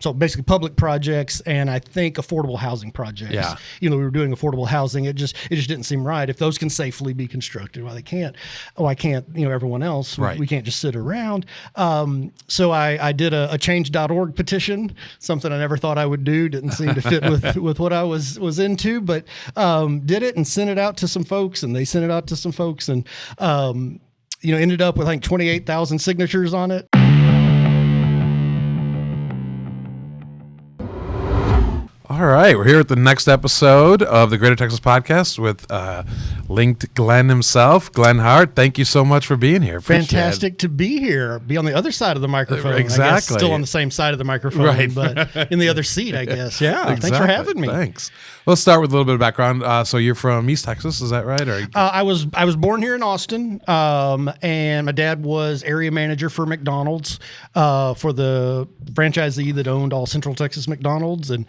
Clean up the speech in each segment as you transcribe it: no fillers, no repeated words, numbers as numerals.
So basically public projects and I think affordable housing projects. Yeah. We were doing affordable housing. It just didn't seem right. If those can safely be constructed, well, they can't. Oh, I can't, everyone else. Right. We can't just sit around. So I did a change.org petition, something I never thought I would do. Didn't seem to fit with what I was into, but did it and sent it out to some folks, and they sent it out to some folks, and ended up with I think 28,000 signatures on it. All right, we're here at the next episode of the Greater Texas Podcast with linked Glen himself, Glen Hart. Thank you so much for being here. Fantastic to be here. Be on the other side of the microphone. Exactly. I guess, still on the same side of the microphone, right. But in the other seat, I guess. Yeah. Exactly. Thanks for having me. Thanks. Let's start with a little bit of background. So you're from East Texas, is that right? Or I was born here in Austin, and my dad was area manager for McDonald's, for the franchisee that owned all Central Texas McDonald's, and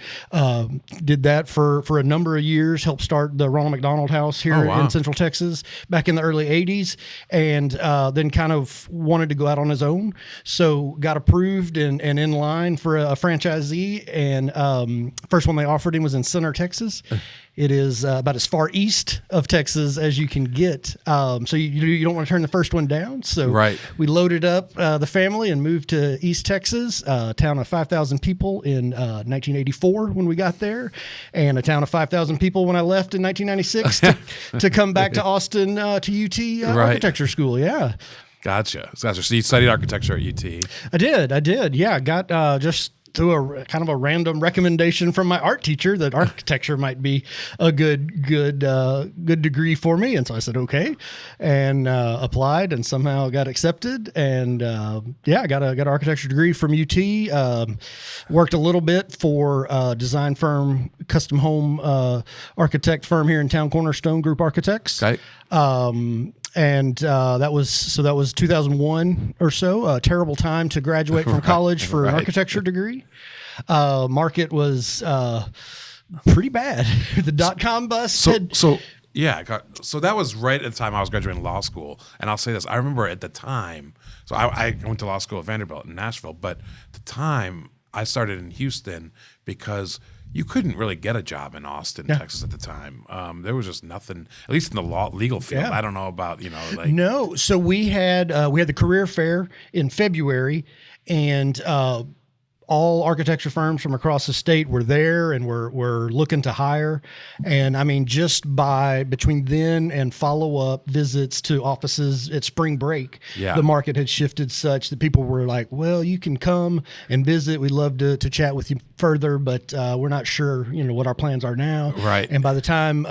did that for a number of years. Helped start the Ronald McDonald House here in Central Texas back in the early 80s, and then kind of wanted to go out on his own. So got approved and in line for a franchisee, and first one they offered him was in Center, Texas. It is about as far east of Texas as you can get. So you don't want to turn the first one down. So we loaded up the family and moved to East Texas, a town of 5,000 people in 1984 when we got there, and a town of 5,000 people when I left in 1996 to come back to Austin to UT Architecture School. Yeah. Gotcha. So you studied architecture at UT. I did. Yeah. Got just through a kind of a random recommendation from my art teacher that architecture might be a good degree for me. And so I said, okay, and applied and somehow got accepted. And I got an architecture degree from UT. Worked a little bit for a design firm, custom home architect firm here in town, Cornerstone Group Architects. Okay. And that was 2001 or so. A terrible time to graduate from college for an architecture degree. Market was pretty bad. The dot-com bust. So that was right at the time I was graduating law school. And I'll say this: I remember at the time. So I went to law school at Vanderbilt in Nashville, but at the time I started in Houston because you couldn't really get a job in Austin, Texas at the time. There was just nothing, at least in the legal field. I don't know about, No. So we had the career fair in February, and all architecture firms from across the state were there and were looking to hire. And I mean, just between then and follow-up visits to offices at spring break, the market had shifted such that people were like, well, you can come and visit. We'd love to chat with you further, but we're not sure, what our plans are now. Right. And by the time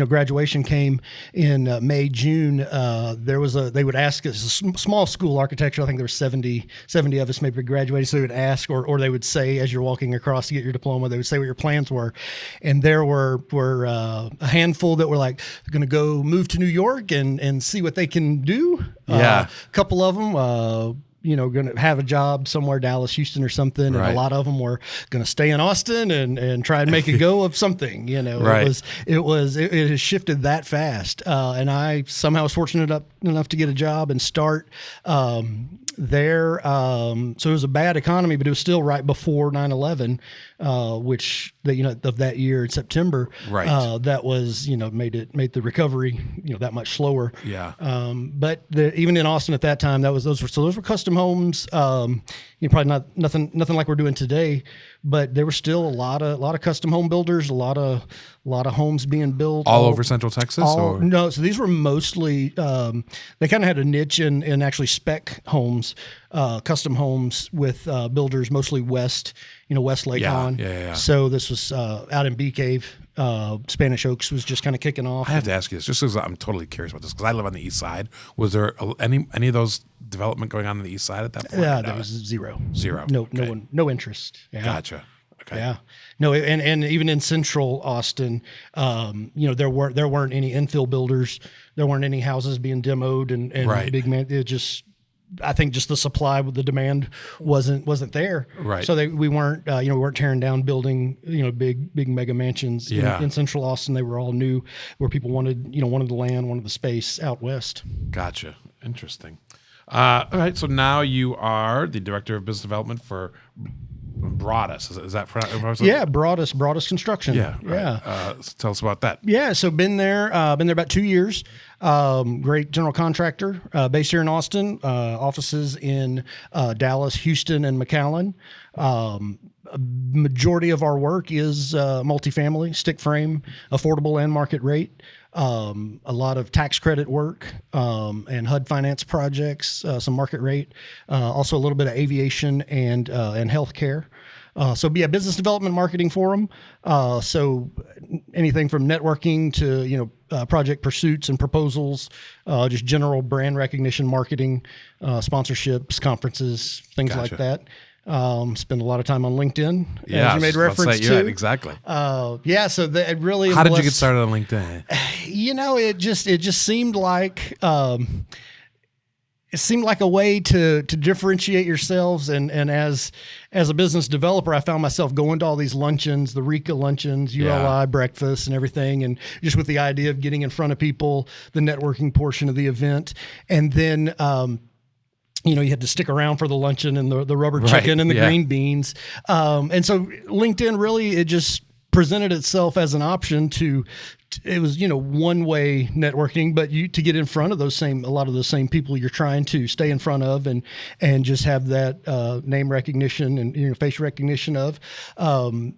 graduation came in May, June, they would ask us, a small school architecture, I think there were 70 of us maybe graduated, so they would ask, or they would say, as you're walking across to get your diploma, they would say what your plans were. And there were a handful that were like, going to go move to New York and see what they can do. A couple of them, going to have a job somewhere, Dallas, Houston or something. And a lot of them were going to stay in Austin and try and make a go of something, It has shifted that fast. And I somehow was fortunate enough to get a job and start there. So it was a bad economy, but it was still right before 9/11, which of that year in September, that was, made the recovery, that much slower. Yeah. But even in Austin at that time, those were custom homes. Probably not nothing like we're doing today, but there were still a lot of custom home builders, a lot of homes being built all over Central Texas. No, so these were mostly they kind of had a niche in actually spec homes, custom homes with builders mostly west Lake on. Yeah. So this was out in Bee Cave. Spanish Oaks was just kind of kicking off. I have to ask you this, just because I'm totally curious about this, because I live on the east side. Was there any of those development going on the east side at that point? Yeah, there was zero. No interest. Yeah. Gotcha. Okay. Yeah. No, and even in central Austin, there weren't any infill builders. There weren't any houses being demoed and big man. It just, I think just the supply with the demand wasn't there. Right. So we weren't tearing down building, big mega mansions in central Austin. They were all new, where people wanted the land, wanted the space out west. Gotcha. Interesting. All right. So now you are the director of business development for Broaddus. Is that Yeah, Broaddus Construction. Yeah, right. Yeah. Tell us about that. Yeah, so been there about 2 years. Great general contractor, based here in Austin. Offices in Dallas, Houston, and McAllen. A majority of our work is multifamily, stick frame, affordable and market rate. A lot of tax credit work and HUD finance projects, some market rate. Also a little bit of aviation and healthcare. So be a business development marketing forum. So anything from networking to, project pursuits and proposals, just general brand recognition, marketing, sponsorships, conferences, things like that. Spend a lot of time on LinkedIn, as you made reference to. Yeah, exactly. So that really. How did you get started on LinkedIn? It just seemed like a way to differentiate yourselves, and as a business developer, I found myself going to all these luncheons, the RECA luncheons, ULI breakfasts, and everything, and just with the idea of getting in front of people, the networking portion of the event, and then. You had to stick around for the luncheon and the rubber chicken and the green beans. And so LinkedIn really, it just presented itself as an option it was, one way networking, but to get in front of a lot of those same people you're trying to stay in front of and just have that name recognition and, face recognition of. I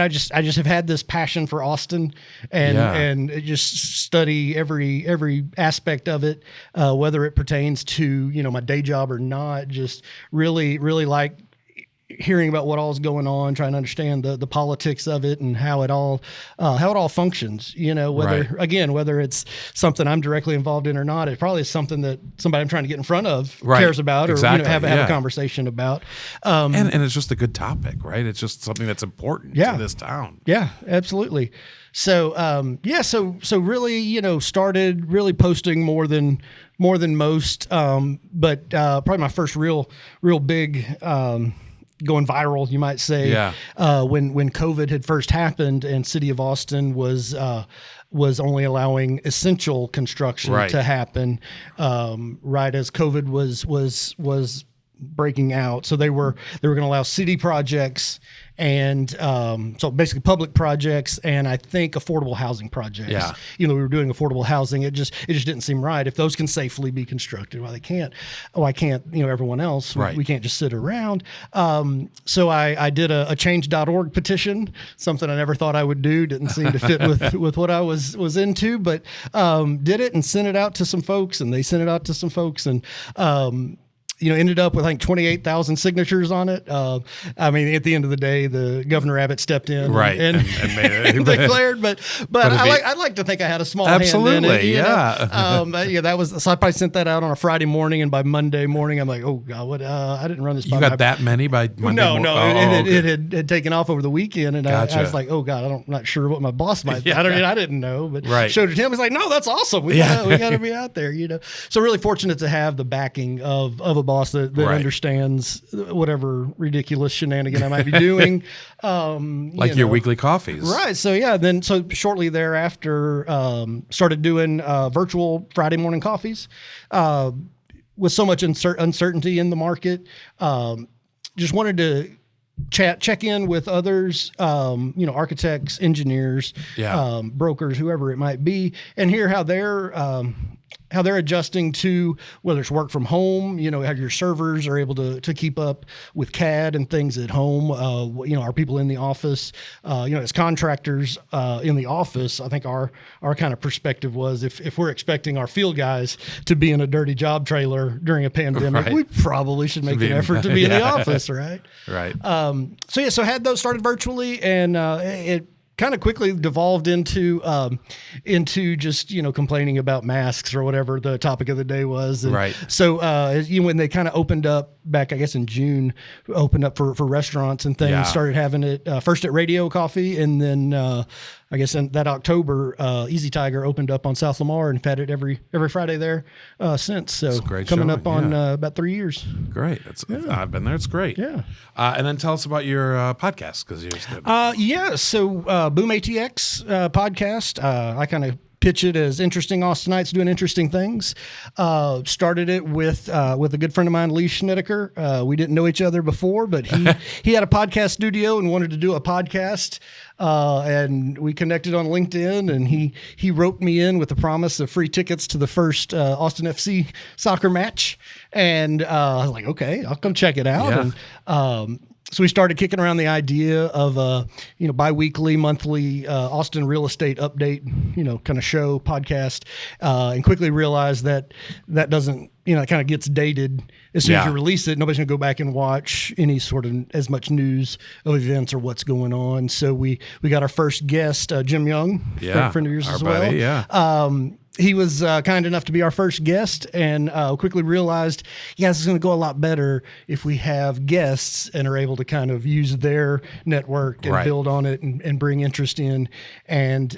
just have had this passion for Austin and just study every aspect of it, whether it pertains to, my day job or not. Just really, really like hearing about what all is going on, trying to understand the politics of it and how it all functions, whether it's something I'm directly involved in or not. It probably is something that somebody I'm trying to get in front of cares about or have a conversation about. And it's just a good topic, right? It's just something that's important to this town. Yeah, absolutely. So, so really, started really posting more than most. But probably my first real big, going viral, you might say, when COVID had first happened and City of Austin was only allowing essential construction to happen, right as COVID was breaking out. So they were going to allow city projects and so basically public projects and I think affordable housing projects. Yeah. We were doing affordable housing. It just didn't seem right. If those can safely be constructed, why can't everyone else? Right. We can't just sit around. So I did a change.org petition, something I never thought I would do. Didn't seem to fit with what I was into, but did it and sent it out to some folks, and they sent it out to some folks, and ended up with like 28,000 signatures on it. At the end of the day, the Governor Abbott stepped in and made it declared. But I'd like to think I had a small hand in it. That was so. I probably sent that out on a Friday morning, and by Monday morning, I'm like, oh God, what? I didn't run this. You got that many by Monday? No. It had taken off over the weekend, and gotcha. I was like, oh God, I'm not sure what my boss might. I didn't know, but showed it to him. He's like, no, that's awesome. We got to be out there. So really fortunate to have the backing of a boss that understands whatever ridiculous shenanigan I might be doing. Your weekly coffees. Right. So shortly thereafter, started doing virtual Friday morning coffees. With so much uncertainty in the market, just wanted to check in with others, architects, engineers, brokers, whoever it might be, and hear how they're adjusting to whether it's work from home, how your servers are able to keep up with CAD and things at home. Are people in the office, as contractors in the office, I think our kind of perspective was if we're expecting our field guys to be in a dirty job trailer during a pandemic, we probably should make an effort to be in the office. Right. Right. So had those started virtually, and it kind of quickly devolved into just complaining about masks or whatever the topic of the day was. And so when they kind of opened up back, I guess in June, opened up for restaurants and things, started having it first at Radio Coffee, and then I guess in that October, Easy Tiger opened up on South Lamar, and had it every Friday there since. So coming up on about 3 years. Great. I've been there. It's great. Yeah. And then tell us about your podcast, because you're so BoomATX podcast. I kind of pitch it as interesting Austinites doing interesting things. Started it with a good friend of mine, Lee Schneideker. We didn't know each other before, but he had a podcast studio and wanted to do a podcast. And we connected on LinkedIn, and he roped me in with the promise of free tickets to the first Austin FC soccer match. And I was like, okay, I'll come check it out. Yeah. And so we started kicking around the idea of biweekly, monthly Austin real estate update, kind of show podcast, and quickly realized that doesn't, it kind of gets dated as soon as you release it. Nobody's gonna go back and watch any sort of as much news of events or what's going on. So we got our first guest, Jim Young, friend of yours as well. Buddy, yeah. He was kind enough to be our first guest, and quickly realized, this is going to go a lot better if we have guests and are able to kind of use their network and build on it and bring interest in. And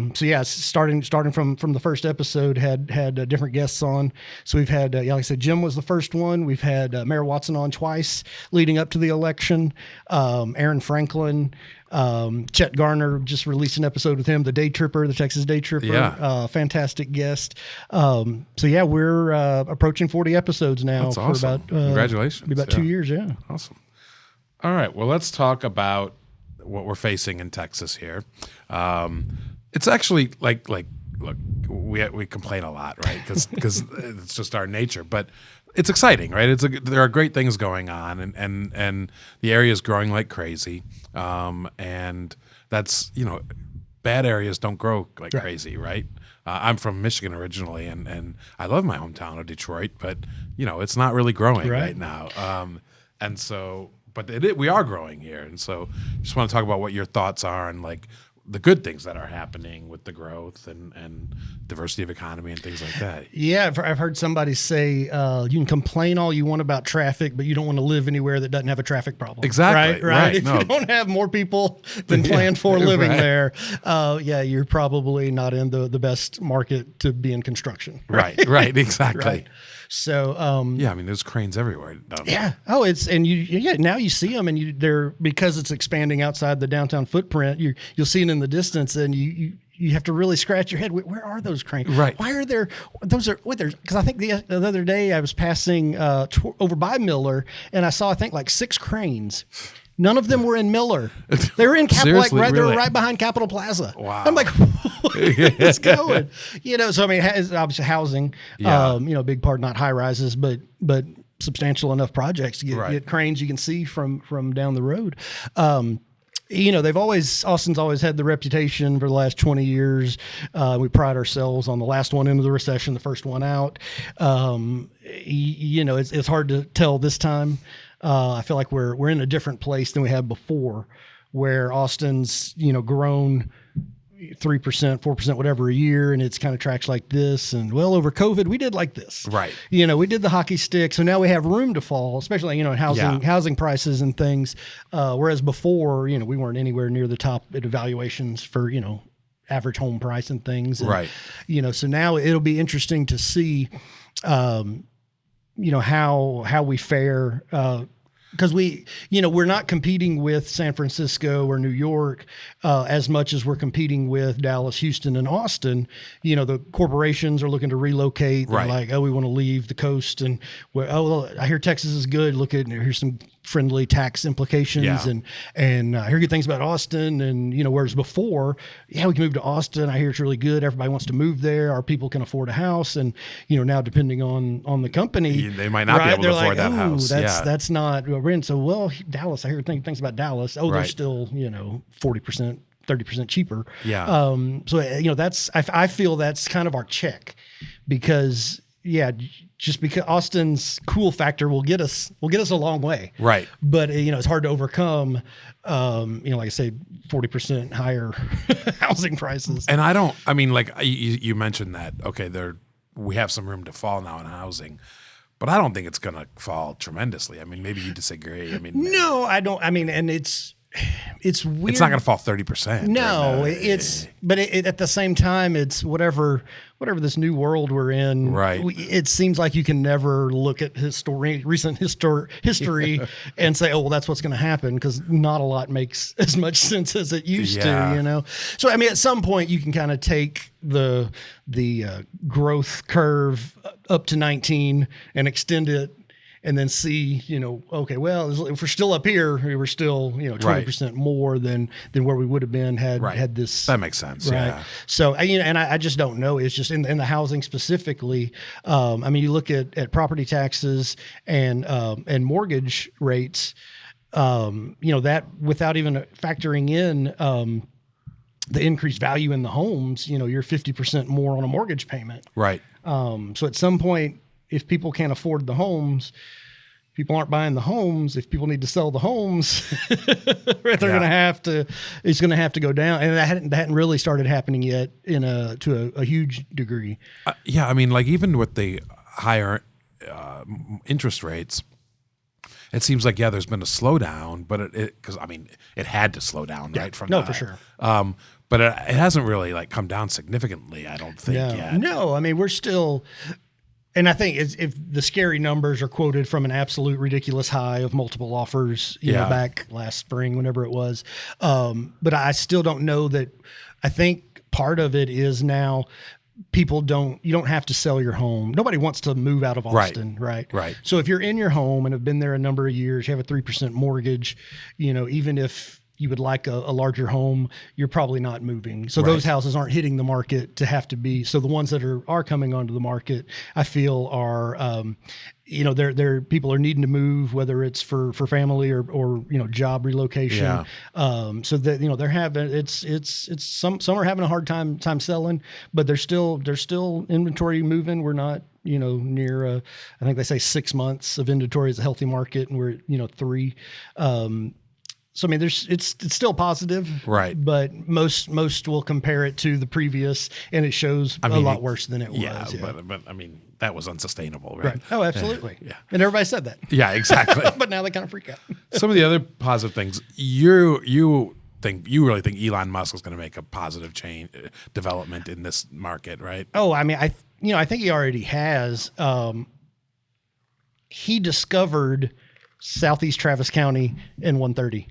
starting from the first episode, had different guests on. So we've had, like I said, Jim was the first one. We've had Mayor Watson on twice leading up to the election. Aaron Franklin. Chet Garner, just released an episode with him, the Texas Day Tripper, fantastic guest. We're approaching 40 episods now. That's awesome. For about Congratulations. About 2 years. Yeah. Awesome. All right. Well, let's talk about what we're facing in Texas here. It's actually look, we complain a lot, right? Because it's just our nature, but it's exciting, right? There are great things going on, and the area is growing like crazy. And that's, bad areas don't grow like crazy, right? I'm from Michigan originally, and I love my hometown of Detroit, but it's not really growing right now. And so, but we are growing here, and so just want to talk about what your thoughts are on the good things that are happening with the growth and diversity of economy and things like that. Yeah, I've heard somebody say you can complain all you want about traffic, but you don't want to live anywhere that doesn't have a traffic problem. Exactly. Right. If you don't have more people than planned for living there, you're probably not in the best market to be in construction. Right. Exactly. Right. So, there's cranes everywhere down there. Yeah. Oh, now you see them, and they're, because it's expanding outside the downtown footprint, you'll see it in the distance, and you have to really scratch your head. Where are those cranes? Right. Why are there? Because I think the other day I was passing over by Miller, and I saw, 6 cranes. None of them were in Miller. They were in Capitol, they were right behind Capitol Plaza. Wow. I'm like, where's going? So it's obviously housing. A big part, not high rises, but substantial enough projects to get cranes you can see from down the road. Austin's always had the reputation for the last 20 years. We pride ourselves on the last one into the recession, the first one out. It's hard to tell this time. I feel like we're in a different place than we had before, where Austin's, grown 3%, 4%, whatever a year, and it's kind of tracks like this. And over COVID, we did like this. Right. We did the hockey stick. So now we have room to fall, especially, in housing prices and things. Whereas before, we weren't anywhere near the top at evaluations for, average home price and things. And, right. So now it'll be interesting to see, how we fare, because we're not competing with San Francisco or New York as much as we're competing with Dallas, Houston, and Austin. The corporations are looking to relocate. They're like, we want to leave the coast, and I hear Texas is good. Here's some friendly tax implications, and I hear good things about Austin. And whereas before, we can move to Austin. I hear it's really good. Everybody wants to move there. Our people can afford a house, and now depending on the company, they might not be able to afford that house. That's not rent. So Dallas, I hear things about Dallas. They're still 40%. 30% cheaper. Yeah. That's, I feel that's kind of our check, because just because Austin's cool factor will get us a long way. Right. But it's hard to overcome, like I say, 40% higher housing prices. And you mentioned that, okay, we have some room to fall now in housing, but I don't think it's going to fall tremendously. Maybe you disagree. No, I don't. And it's, it's weird. It's not going to fall 30%. No, but at the same time, it's whatever this new world we're in. Right. It seems like you can never look at recent history and say, oh, well, that's what's going to happen, because not a lot makes as much sense as it used to, you know? So, I mean, at some point you can kind of take the growth curve up to 19 and extend it, and then see, you know, okay, well, if we're still up here, we're still, you know, 20% more than where we would have been had this. That makes sense. Right. Yeah. So, you know, and I just don't know. It's just in the housing specifically. I mean, you look at property taxes and mortgage rates, you know, that without even factoring in, the increased value in the homes, you know, you're 50% more on a mortgage payment. Right. So at some point, if people can't afford the homes, people aren't buying the homes. If people need to sell the homes, they're going to have to. It's going to have to go down, and that hadn't really started happening yet to a huge degree. Yeah, I mean, like even with the higher interest rates, it seems like there's been a slowdown, but because I mean, it had to slow down, right? From for sure. But it hasn't really like come down significantly, I don't think yet. No, I mean, we're still. And I think if the scary numbers are quoted from an absolute ridiculous high of multiple offers, you know, back last spring, whenever it was. But I still don't know that. I think part of it is now you don't have to sell your home. Nobody wants to move out of Austin, right? Right. So if you're in your home and have been there a number of years, you have a 3% mortgage, you know, even if you would like a larger home, you're probably not moving. So those houses aren't hitting the market to have to be. So the ones that are coming onto the market, I feel are, you know, they're people are needing to move, whether it's for family or you know, job relocation. Yeah. So that, you know, they're having, it's some are having a hard time selling, but they're still inventory moving. We're not, you know, near, I think they say 6 months of inventory is a healthy market, and we're at, you know, 3. So I mean, it's still positive, right? But most will compare it to the previous, and it shows a lot worse than it was. Yeah, but I mean, that was unsustainable, right? Oh, absolutely. Yeah, and everybody said that. Yeah, exactly. But now they kind of freak out. Some of the other positive things you really think Elon Musk is going to make a positive change development in this market, right? Oh, I mean, I think he already has. He discovered Southeast Travis County in 130.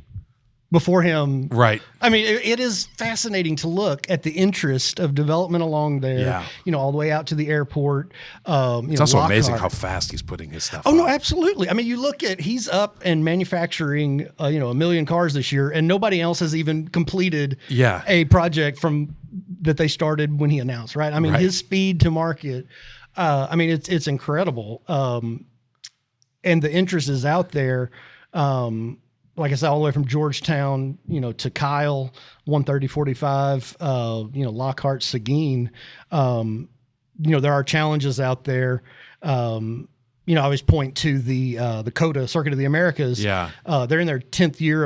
Before him. Right. I mean, it is fascinating to look at the interest of development along there, you know, all the way out to the airport. It's also amazing how fast he's putting his stuff up. No, absolutely. I mean, you look at, he's up and manufacturing, you know, 1 million cars this year, and nobody else has even completed a project from that they started when he announced, right? I mean, his speed to market, I mean, it's incredible. And the interest is out there. Like I said, all the way from Georgetown, you know, to Kyle, 130-45, you know, Lockhart, Seguin. You know, there are challenges out there. You know, I always point to the COTA, Circuit of the Americas. Yeah. They're in their 11th year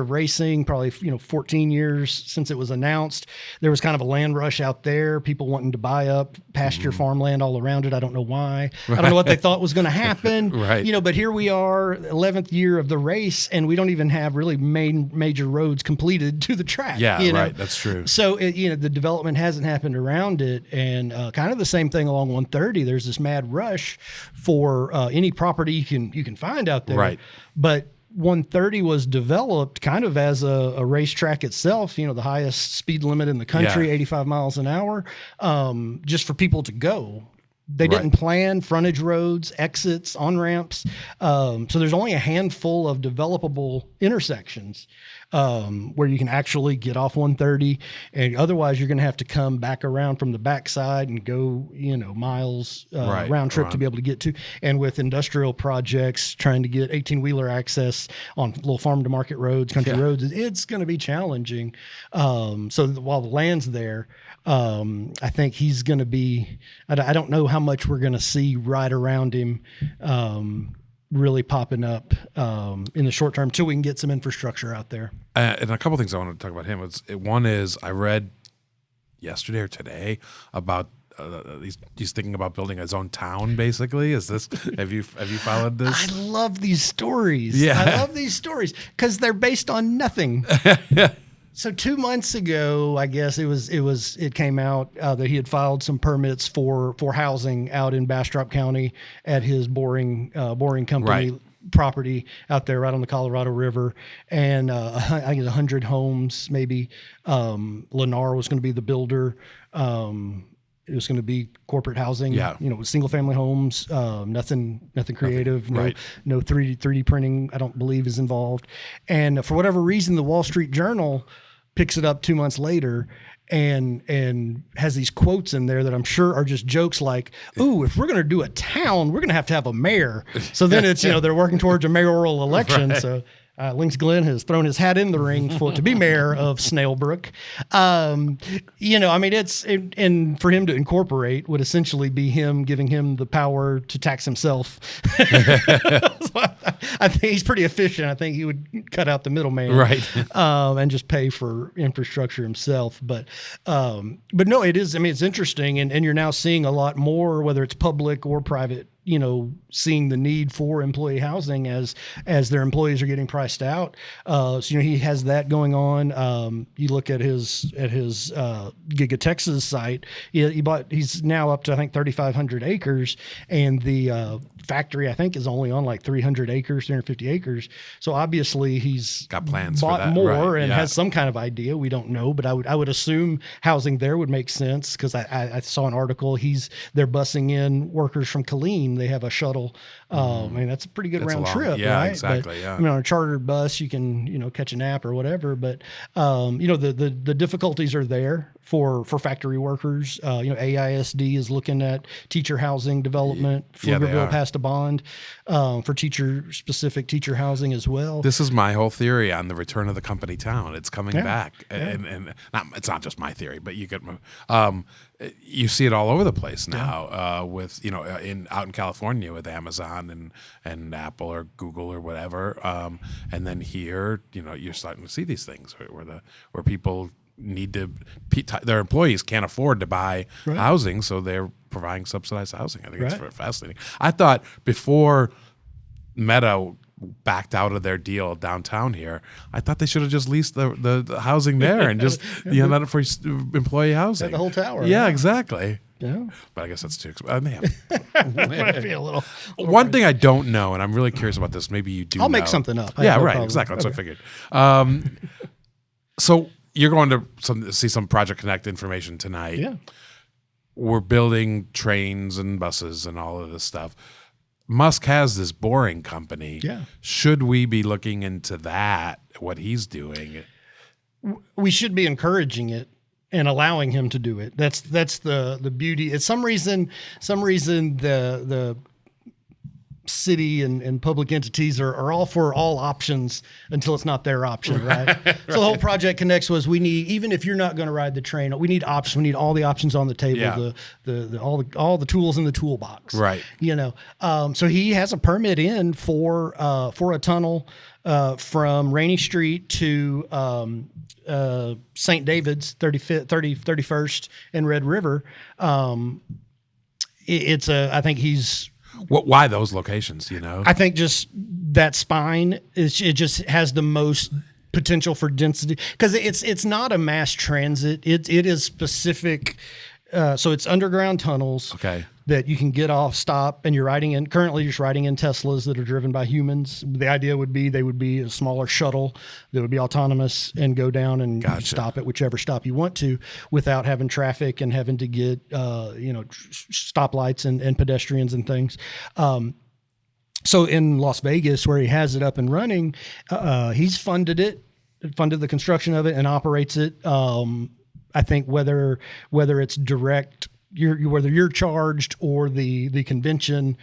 of racing, probably, you know, 14 years since it was announced. There was kind of a land rush out there, people wanting to buy up pasture farmland all around it. I don't know why. I don't know what they thought was going to happen. You know, but here we are, 11th year of the race, and we don't even have really major roads completed to the track. Yeah, you know? right. That's true. So, you know, the development hasn't happened around it. And kind of the same thing along 130. There's this mad rush for any property you can find out there. Right. But 130 was developed kind of as a racetrack itself, you know, the highest speed limit in the country, 85 miles an hour, just for people to go. They didn't plan frontage roads, exits, on-ramps. So there's only a handful of developable intersections where you can actually get off 130. And otherwise, you're going to have to come back around from the backside and go, you know, miles round trip to be able to get to. And with industrial projects, trying to get 18-wheeler access on little farm-to-market roads, country roads, it's going to be challenging. So while the land's there, I think he's going to be, I don't know how much we're going to see right around him really popping up in the short term till we can get some infrastructure out there. And a couple things I wanted to talk about him. One is I read yesterday or today about he's thinking about building his own town. Basically, is this? Have you followed this? I love these stories. Yeah. I love these stories because they're based on nothing. So 2 months ago, I guess it came out that he had filed some permits for housing out in Bastrop County at his boring company. Right. Property out there right on the Colorado River, and I think it's 100 homes maybe. Lennar was going to be the builder. It was going to be corporate housing, single family homes, nothing creative, no 3D printing, I don't believe is involved. And for whatever reason, the Wall Street Journal picks it up 2 months later and has these quotes in there that I'm sure are just jokes like, ooh, if we're going to do a town, we're going to have a mayor. So then it's, they're working towards a mayoral election. Right. So Glen has thrown his hat in the ring to be mayor of Snailbrook. And for him to incorporate would essentially be him giving him the power to tax himself. So I think he's pretty efficient. I think he would cut out the middleman, right? And just pay for infrastructure himself. But no, it is. I mean, it's interesting, and you're now seeing a lot more, whether it's public or private, seeing the need for employee housing as their employees are getting priced out. So he has that going on. You look at his Giga Texas site. He's now up to, I think, 3,500 acres, and the factory, I think, is only on like 300 acres, 350 acres. So obviously he's got plans bought for that. more, right. and has some kind of idea. We don't know, but I would assume housing there would make sense, because I saw an article. They're busing in workers from Killeen. They have a shuttle. I mean, that's a pretty good round trip. Yeah, right? exactly. But, on a chartered bus, you can catch a nap or whatever. But the difficulties are there for factory workers. AISD is looking at teacher housing development. Pflugerville passed a bond for specific teacher housing as well. This is my whole theory on the return of the company town. It's coming back, and it's not just my theory, but you see it all over the place now. With out in California with Amazon and Apple or Google or whatever, and then here you're starting to see these things where people need to, their employees can't afford to buy housing, so they're providing subsidized housing. I think it's fascinating. I thought before Meta backed out of their deal downtown here, I thought they should have just leased the housing there and just not for employee housing. The whole tower. Yeah, exactly. Yeah, but I guess that's too expensive. Might be a little One thing I don't know, and I'm really curious about this. Maybe you do. I'll make something up. Yeah, right. Exactly. That's what I figured. So you're going to see some Project Connect information tonight. Yeah. We're building trains and buses and all of this stuff. Musk has this boring company. Yeah. Should we be looking into that, what he's doing? We should be encouraging it and allowing him to do it. That's the beauty. It's some reason the city and public entities are all for all options until it's not their option, right? So the whole Project Connects was, we need, even if you're not going to ride the train, we need options. We need all the options on the table, all the tools in the toolbox, right? So he has a permit in for a tunnel from Rainy Street to St. David's, 31st and Red River. I think he's. Why those locations? Do you know? I think just that spine it just has the most potential for density, because it's not a mass transit. It is specific. So it's underground tunnels. Okay. That you can get off, stop, and currently you're just riding in Teslas that are driven by humans. The idea would be they would be a smaller shuttle that would be autonomous and go down and stop at whichever stop you want to, without having traffic and having to get stoplights and pedestrians and things. So in Las Vegas, where he has it up and running, he's funded the construction of it and operates it. I think whether it's direct, whether you're charged or the convention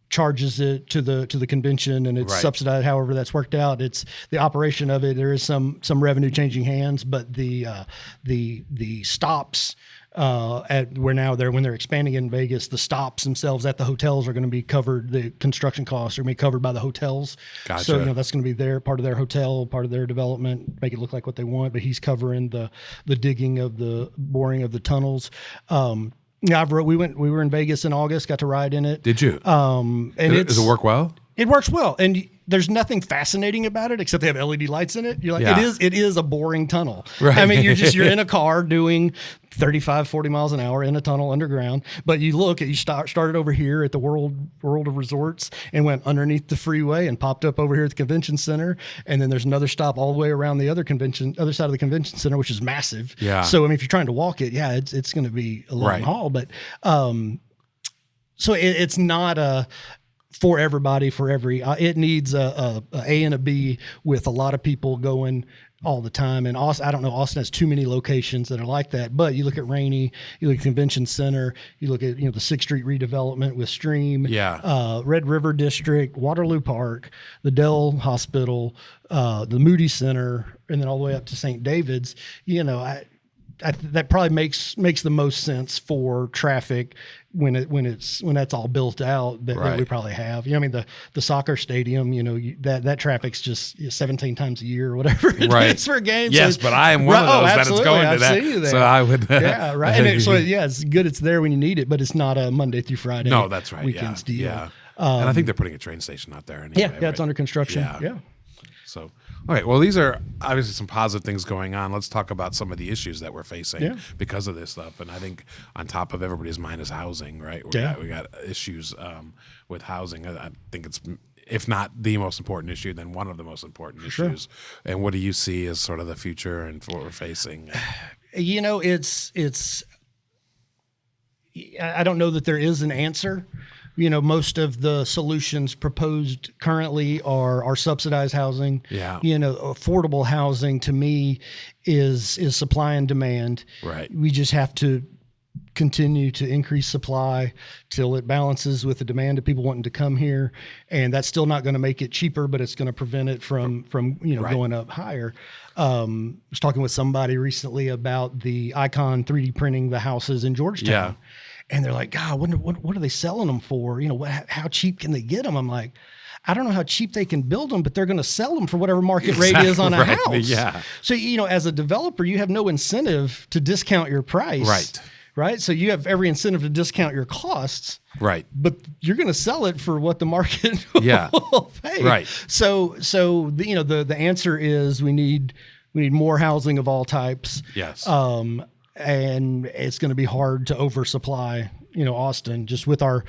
charges it to the convention and it's subsidized, however that's worked out. It's the operation of it. There is some revenue changing hands, but the stops when they're expanding in Vegas, the stops themselves at the hotels are going to be covered. The construction costs are going to be covered by the hotels. Gotcha. So that's going to be part of their hotel, part of their development, make it look like what they want. But he's covering the digging of the boring of the tunnels. Yeah, we were in Vegas in August, got to ride in it. Did you? And Does it work well? It works well, and there's nothing fascinating about it except they have LED lights in it. You're like, it is a boring tunnel. Right. I mean, you're in a car doing 35, 40 miles an hour in a tunnel underground. But you started over here at the World of Resorts and went underneath the freeway and popped up over here at the convention center. And then there's another stop all the way around the other side of the convention center, which is massive. Yeah. So I mean, if you're trying to walk it, it's going to be a long haul. But so it's not for everybody, for every, it needs a A and a B with a lot of people going all the time. And Austin, I don't know, Austin has too many locations that are like that, but you look at Rainey, you look at Convention Center, you look at, the 6th Street redevelopment with Stream, Red River District, Waterloo Park, the Dell Hospital, the Moody Center, and then all the way up to St. David's. That probably makes the most sense for traffic when that's all built out that we probably have. I mean, the soccer stadium, that traffic's just 17 times a year or whatever it is for a game. Yes, but I am one of those that is going to that. So I would. Yeah, right. And it's good. It's there when you need it, but it's not a Monday through Friday. No, that's right. Weekends deal. Yeah. And I think they're putting a train station out there. Anyway, it's under construction. Yeah. So, all right. Well, these are obviously some positive things going on. Let's talk about some of the issues that we're facing because of this stuff. And I think on top of everybody's mind is housing, right? We got issues with housing. I think it's, if not the most important issue, then one of the most important issues. And what do you see as sort of the future and what we're facing? It's. I don't know that there is an answer. Most of the solutions proposed currently are subsidized housing. Yeah. Affordable housing to me is supply and demand. Right. We just have to continue to increase supply till it balances with the demand of people wanting to come here. And that's still not going to make it cheaper, but it's going to prevent it from going up higher. I was talking with somebody recently about the Icon 3D printing the houses in Georgetown. Yeah. And they're like, God, what are they selling them for? How cheap can they get them? I'm like, I don't know how cheap they can build them, but they're going to sell them for whatever market rate is on a house. Yeah. So, as a developer, you have no incentive to discount your price. Right. So you have every incentive to discount your costs. Right. But you're going to sell it for what the market will pay. Right. So the answer is we need more housing of all types. Yes. And it's going to be hard to oversupply, Austin, just with our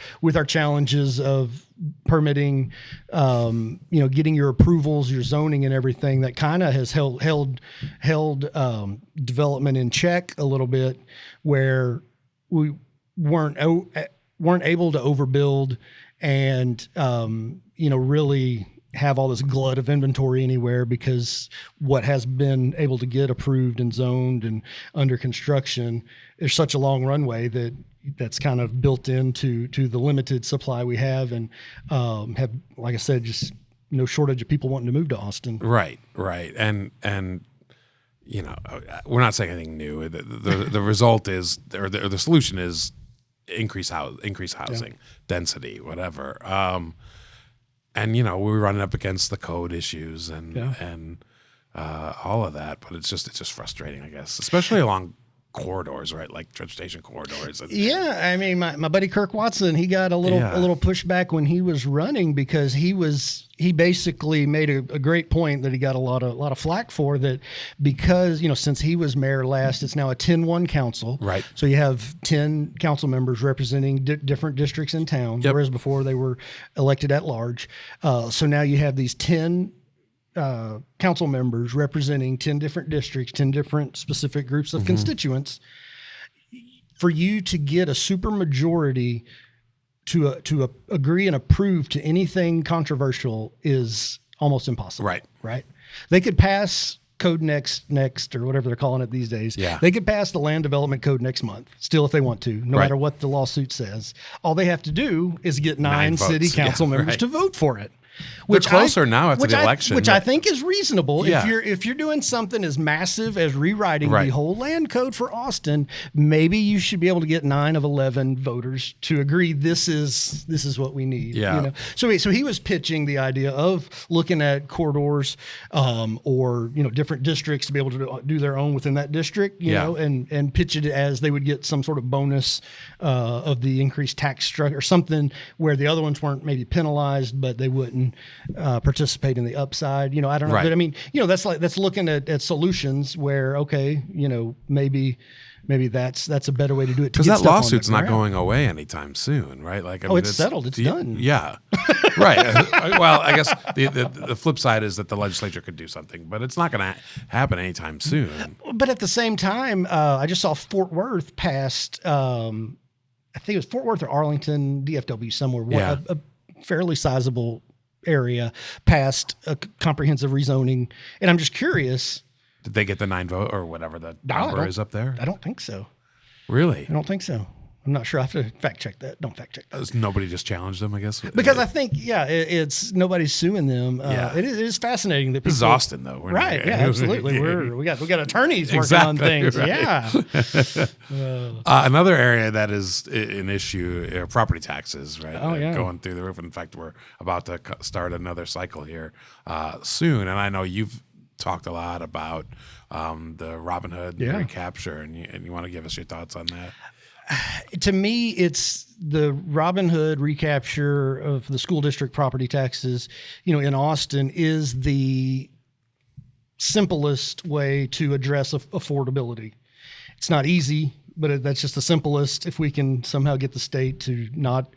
challenges of permitting, getting your approvals, your zoning, and everything. That kind of has held development in check a little bit, where we weren't able to overbuild and really have all this glut of inventory anywhere, because what has been able to get approved and zoned and under construction, there's such a long runway that's kind of built into the limited supply we have, and have, like I said, just no shortage of people wanting to move to Austin. Right. And we're not saying anything new. The result is, or the solution is increase housing density, whatever. And we're running up against the code issues and all of that, but it's just frustrating, I guess, especially along corridors, right? Like transportation corridors. I mean, my buddy Kirk Watson, he got a little pushback when he was running, because he basically made a great point that he got a lot of flack for, that because, since he was mayor last, it's now a 10-1 council. Right. So you have 10 council members representing different districts in town, whereas before they were elected at large. So now you have these 10 council members representing 10 different districts, 10 different specific groups of constituents. For you to get a super majority to agree and approve to anything controversial is almost impossible. Right. They could pass code next or whatever they're calling it these days. Yeah. They could pass the land development code next month still if they want to, no matter what the lawsuit says. All they have to do is get nine city council members to vote for it. Which closer now after the election. Which I think is reasonable. Yeah. If you're doing something as massive as rewriting Right. the whole land code for Austin, maybe you should be able to get 9 of 11 voters to agree this is what we need. Yeah. You know? So he was pitching the idea of looking at corridors or different districts to be able to do their own within that district, you know, and pitch it as they would get some sort of bonus of the increased tax structure or something where the other ones weren't maybe penalized, but they wouldn't participate in the upside. I don't know. Right. But I mean, that's looking at solutions where, okay, maybe that's a better way to do it. Because that lawsuit's not going away anytime soon, right? Like, I mean, it's settled. It's done. Yeah, right. Well, I guess the flip side is that the legislature could do something, but it's not going to happen anytime soon. But at the same time, I just saw Fort Worth passed. I think it was Fort Worth or Arlington, DFW somewhere. Yeah. A fairly sizable area passed a comprehensive rezoning, and I'm just curious. Did they get the 9 vote or whatever the number is up there? I don't think so. Really? I don't think so. I'm not sure. I have to fact check that. Don't fact check that. Nobody just challenged them, I guess? Because I think, it's nobody's suing them. It is fascinating that people. This is Austin, though. Right. Yeah, absolutely. We got attorneys working on things. Right. Yeah. Another area that is an issue are property taxes, right? Oh, yeah. Going through the roof. In fact, we're about to start another cycle here soon. And I know you've talked a lot about the Robinhood and Recapture, and you want to give us your thoughts on that? To me, it's the Robinhood recapture of the school district property taxes, in Austin is the simplest way to address affordability. It's not easy, but that's just the simplest. If we can somehow get the state to not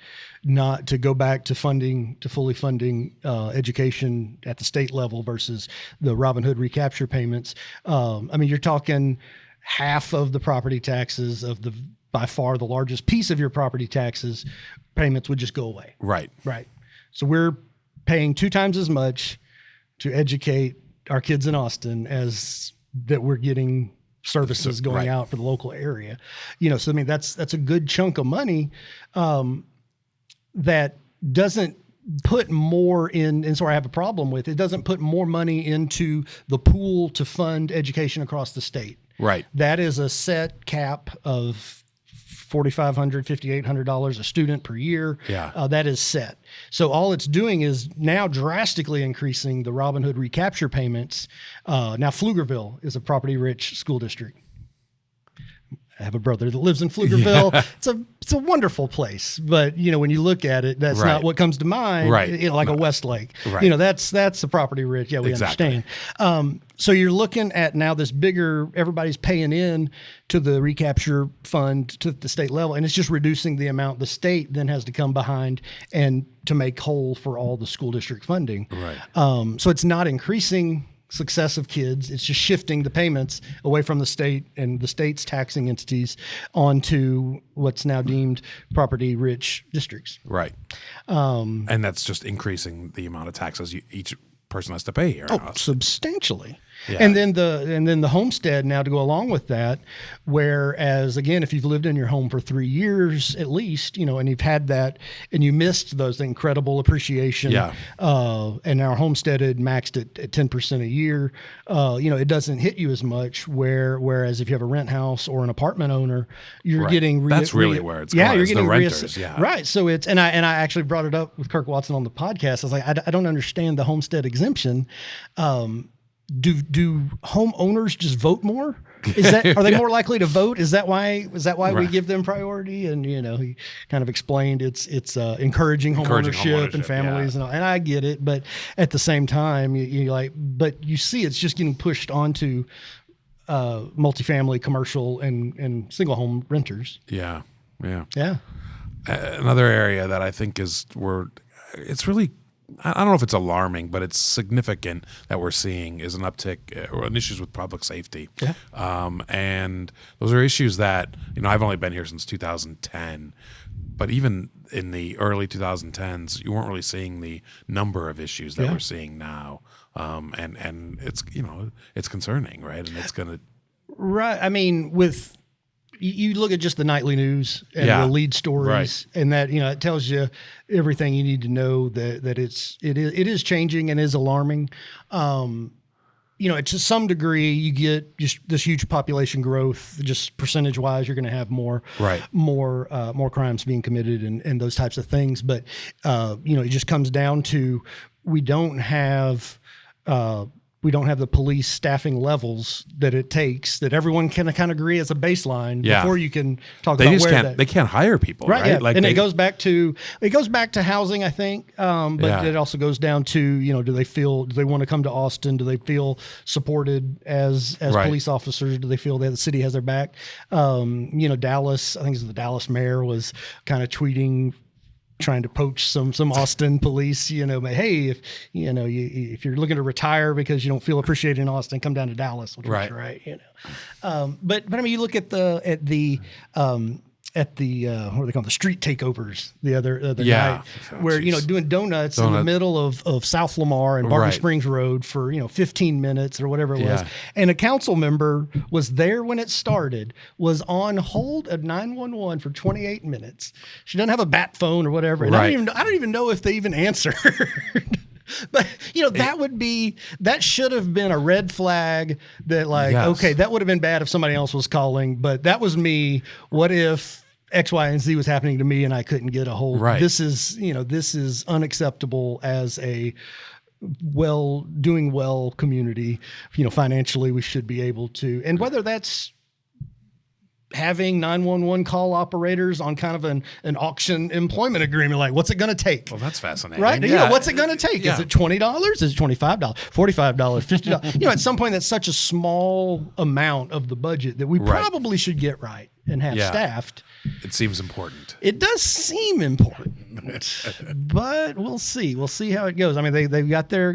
to go back to fully funding education at the state level versus the Robinhood recapture payments. I mean, you're talking half of the property taxes of by far the largest piece of your property taxes payments would just go away. Right. So we're paying 2 times as much to educate our kids in Austin as that we're getting services going out for the local area. So I mean, that's a good chunk of money that doesn't put more in, and so I have a problem with it. Doesn't put more money into the pool to fund education across the state. Right. That is a set cap of $4,500, $5,800 a student per year. Yeah. That is set. So all it's doing is now drastically increasing the Robinhood recapture payments. Now Pflugerville is a property-rich school district. I have a brother that lives in Pflugerville. Yeah. It's a wonderful place, but when you look at it, that's not what comes to mind. Right. Like a Westlake. Right. That's a property rich. Yeah, we understand. So you're looking at now this bigger. Everybody's paying in to the recapture fund to the state level, and it's just reducing the amount the state then has to come behind and to make whole for all the school district funding. Right. So it's not increasing success of kids. It's just shifting the payments away from the state and the state's taxing entities onto what's now deemed property rich districts. Right. And that's just increasing the amount of taxes each person has to pay here. Substantially. Yeah. And then the homestead now to go along with that, whereas again, if you've lived in your home for 3 years at least, and you've had that and you missed those incredible appreciation, and our homestead had maxed at 10% a year, it doesn't hit you as much. Whereas if you have a rent house or an apartment owner, you're getting that's really where it's going. You're it's getting the renters. Right. So it's and I actually brought it up with Kirk Watson on the podcast. I was like, I don't understand the homestead exemption. Do homeowners just vote more? Are they more likely to vote? Is that why we give them priority? And he kind of explained it's encouraging homeownership and families and all. And I get it, but at the same time, but you see it's just getting pushed onto multifamily, commercial, and single home renters. Yeah. Another area that I think it's really, I don't know if it's alarming, but it's significant that we're seeing is an uptick or issues with public safety. Yeah. And those are issues that, I've only been here since 2010, but even in the early 2010s, you weren't really seeing the number of issues that we're seeing now. And it's, it's concerning, right? And it's going to. Right. I mean, with you look at just the nightly news and Yeah. the lead stories, Right. and that it tells you everything you need to know that it is changing and is alarming. To some degree, you get just this huge population growth. Just percentage wise, you're going to have more crimes being committed and those types of things. But it just comes down to we don't have the police staffing levels that it takes that everyone can kind of agree as a baseline before you can talk about where they can't hire people, right? Yeah. Like and it goes back to housing, I think. But it also goes down to, do they want to come to Austin? Do they feel supported as police officers? Do they feel that the city has their back? Dallas, I think it's the Dallas mayor was kind of tweeting, trying to poach some Austin police, but hey, if you're looking to retire because you don't feel appreciated in Austin, come down to Dallas, which is right. But I mean, you look at the what do they call them? The street takeovers the other night, where doing donuts in the middle of South Lamar and Barton Springs Road for 15 minutes or whatever it was, and a council member was there when it started, was on hold at 911 for 28 minutes. She doesn't have a bat phone or whatever, and I don't even know if they even answered. But that should have been a red flag that okay, that would have been bad if somebody else was calling, but that was me. What if X, Y, and Z was happening to me and I couldn't get a hold? Right. This is unacceptable as a doing well community. Financially, we should be able to, and whether that's having 911 call operators on kind of an auction employment agreement, like what's it going to take? Well, that's fascinating. Right? Yeah. What's it going to take? Is it $20? Is it $25? $45? $50? At some point, that's such a small amount of the budget that we probably should get right and have staffed. It seems important. It does seem important, but we'll see. We'll see how it goes. I mean, they've got their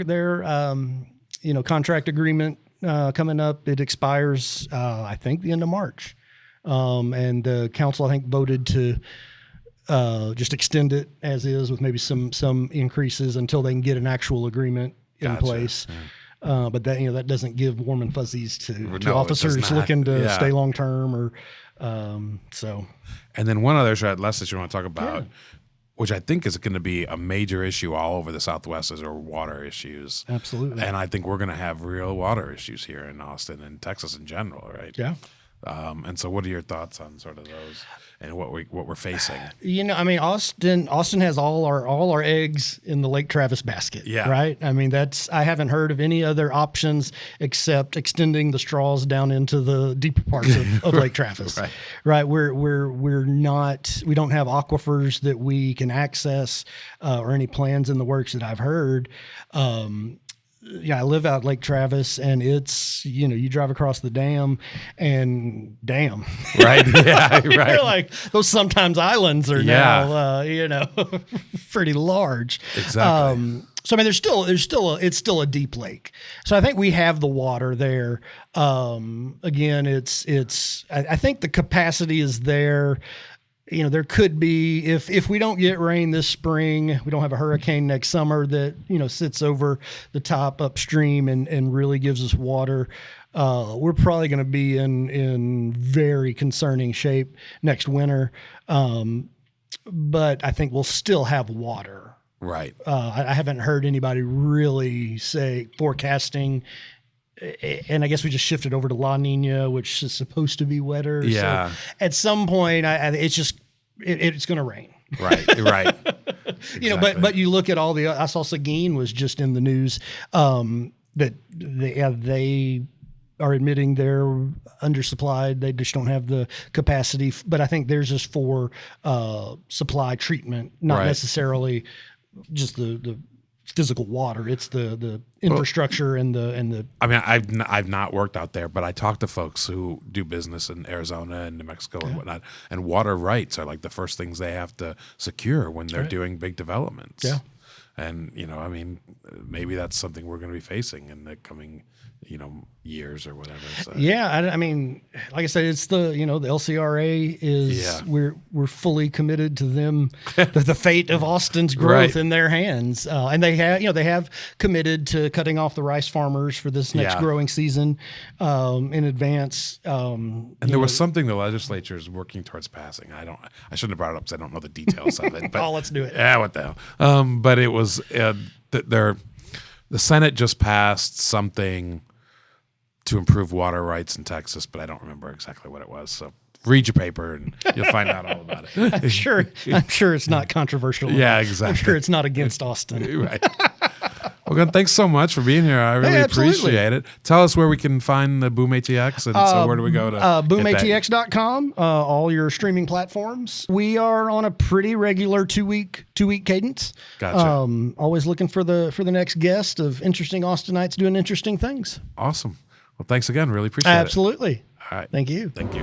contract agreement coming up. It expires, I think, the end of March. And the council, I think, voted to just extend it as is with maybe some increases until they can get an actual agment in place. Yeah. But that doesn't give warm and fuzzies to officers looking to stay long term or so. And then one other issue, Les, that you want to talk about, which I think is going to be a major issue all over the Southwest, is our water issues. Absolutely. And I think we're going to have real water issues here in Austin and Texas in general, right? Yeah. And so what are your thoughts on sort of those and what we're facing? I mean, Austin has all our eggs in the Lake Travis basket. Yeah. Right. I mean, I haven't heard of any other options except extending the straws down into the deeper parts of Lake Travis. Right. We don't have aquifers that we can access, or any plans in the works that I've heard. I live out Lake Travis, and it's, you drive across the dam and damn. Right. Yeah. Right. You're like, those sometimes islands are now, pretty large. Exactly. So I mean, it's still a deep lake. So I think we have the water there. Again, I think the capacity is there. There could be, if we don't get rain this spring, we don't have a hurricane next summer that, sits over the top upstream and really gives us water. We're probably going to be in very concerning shape next winter. But I think we'll still have water. Right. I haven't heard anybody really say forecasting. And I guess we just shifted over to La Nina, which is supposed to be wetter. Yeah. So at some point, it's going to rain. Right. Right. Exactly. But you look at I saw Seguin was just in the news that they are admitting they're undersupplied. They just don't have the capacity. But I think theirs is for supply treatment, not necessarily just the physical water. It's the infrastructure and the. I mean, I've not worked out there, but I talk to folks who do business in Arizona and New Mexico and whatnot, and water rights are like the first things they have to secure when they're doing big developments. Yeah. And, I mean, maybe that's something we're going to be facing in the coming, years or whatever. So. Yeah, I mean, like I said, it's the the LCRA is we're fully committed to them, the fate of Austin's growth in their hands, and they have committed to cutting off the rice farmers for this next growing season in advance. And there was something the legislature is working towards passing. I shouldn't have brought it up because I don't know the details of it. But let's do it. Yeah, what the hell? But it was the Senate just passed something to improve water rights in Texas, but I don't remember exactly what it was. So read your paper and you'll find out all about it. I'm sure it's not controversial. Yeah, exactly. I'm sure it's not against Austin. Right. Well, Glenn, thanks so much for being here. I really appreciate it. Tell us where we can find the BoomATX, and so where do we go to? BoomATX.com, all your streaming platforms. We are on a pretty regular two-week cadence. Gotcha. Always looking for the next guest of interesting Austinites doing interesting things. Awesome. Well, thanks again. Really appreciate it. Absolutely. All right. Thank you. Thank you.